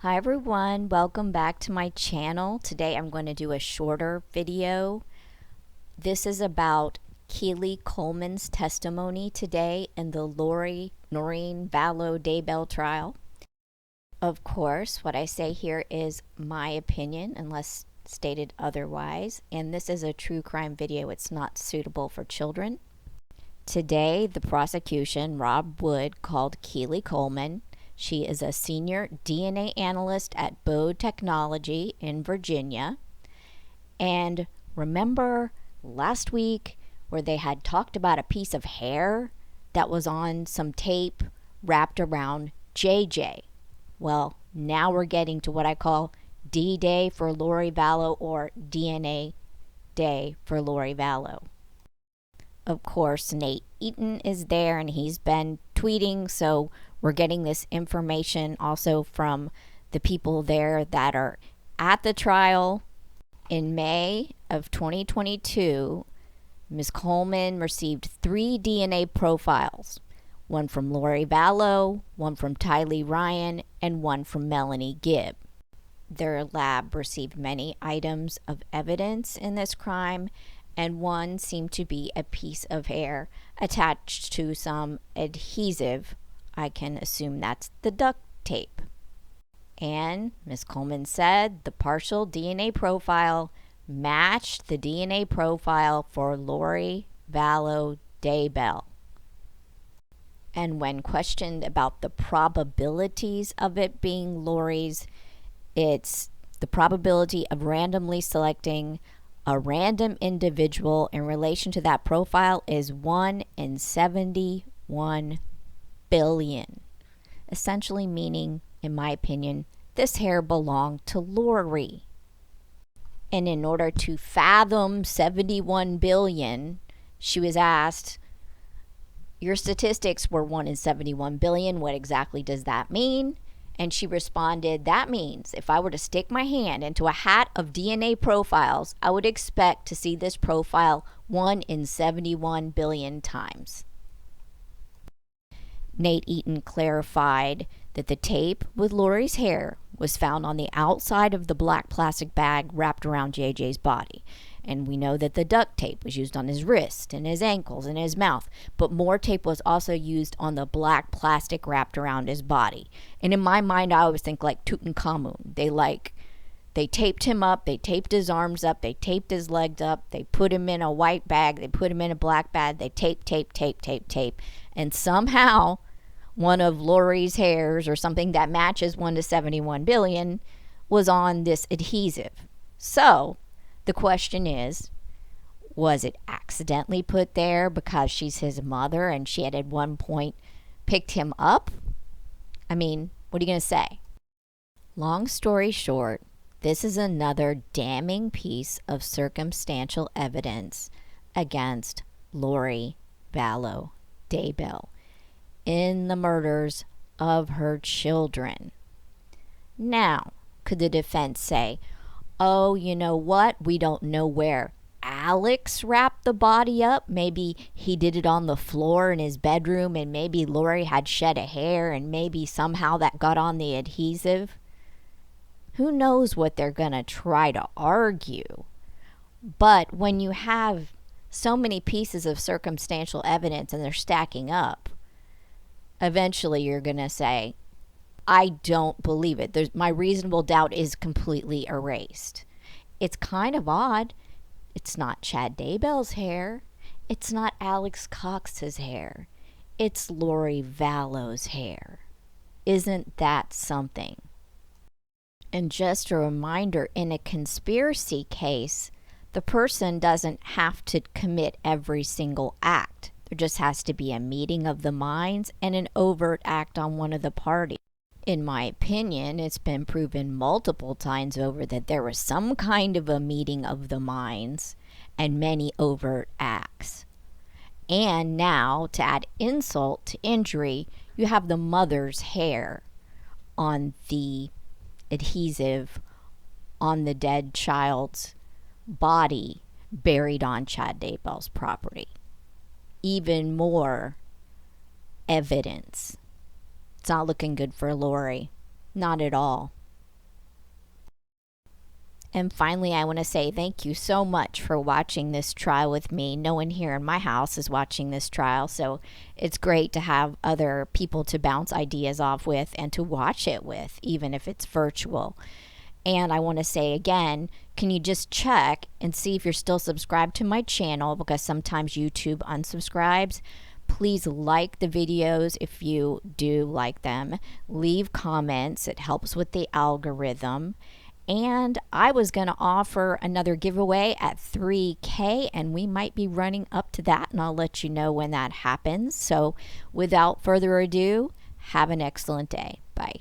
Hi everyone, welcome back to my channel. Today I'm going to do a shorter video. This is about Keely Coleman's testimony today in the Lori Noreen Vallow Daybell trial. Of course, what I say here is my opinion unless stated otherwise, and this is a true crime video. It's not suitable for children. Today, the prosecution, Rob Wood, called Keely Coleman. She is a senior DNA analyst at Bode Technology in Virginia. And remember last week where they had talked about a piece of hair that was on some tape wrapped around JJ? Well, now we're getting to what I call D-Day for Lori Vallow, or DNA Day for Lori Vallow. Of course, Nate Eaton is there and he's been tweeting, so we're getting this information also from the people there that are at the trial. In May of 2022, Ms. Coleman received 3 DNA profiles, one from Lori Vallow, one from Tylee Ryan, and one from Melanie Gibb. Their lab received many items of evidence in this crime, and one seemed to be a piece of hair attached to some adhesive. I can assume that's the duct tape. And Ms. Coleman said the partial DNA profile matched the DNA profile for Lori Vallow Daybell. And when questioned about the probabilities of it being Lori's, it's the probability of randomly selecting a random individual in relation to that profile is 1 in 71 billion. Essentially meaning, in my opinion, this hair belonged to Lori. And in order to fathom 71 billion, she was asked, your statistics were 1 in 71 billion. What exactly does that mean? And she responded, that means if I were to stick my hand into a hat of DNA profiles, I would expect to see this profile 1 in 71 billion times. Nate Eaton clarified that the tape with Lori's hair was found on the outside of the black plastic bag wrapped around JJ's body. And we know that the duct tape was used on his wrist and his ankles and his mouth, but more tape was also used on the black plastic wrapped around his body. And in my mind, I always think like Tutankhamun. They taped him up, they taped his arms up, they taped his legs up, they put him in a white bag, they put him in a black bag, they tape, and somehow one of Lori's hairs or something that matches 1 to 71 billion was on this adhesive. So the question is, was it accidentally put there because she's his mother and she had at one point picked him up? I mean, what are you going to say? Long story short, this is another damning piece of circumstantial evidence against Lori Vallow Daybell in the murders of her children. Now, could the defense say, oh, you know what? We don't know where Alex wrapped the body up. Maybe he did it on the floor in his bedroom, and maybe Lori had shed a hair, and maybe somehow that got on the adhesive. Who knows what they're going to try to argue? But when you have so many pieces of circumstantial evidence and they're stacking up, eventually you're going to say, I don't believe it. My reasonable doubt is completely erased. It's kind of odd. It's not Chad Daybell's hair. It's not Alex Cox's hair. It's Lori Vallow's hair. Isn't that something? And just a reminder, in a conspiracy case, the person doesn't have to commit every single act. There just has to be a meeting of the minds and an overt act on one of the parties. In my opinion, it's been proven multiple times over that there was some kind of a meeting of the minds and many overt acts. And now, to add insult to injury, you have the mother's hair on the adhesive on the dead child's body buried on Chad Daybell's property. Even more evidence. It's not looking good for Lori. Not at all. And finally, I want to say thank you so much for watching this trial with me. No one here in my house is watching this trial, so it's great to have other people to bounce ideas off with and to watch it with, even if it's virtual. And I want to say again, can you just check and see if you're still subscribed to my channel, because sometimes YouTube unsubscribes. Please like the videos if you do like them. Leave comments, it helps with the algorithm. And I was going to offer another giveaway at 3K, and we might be running up to that, and I'll let you know when that happens. So without further ado, have an excellent day. Bye.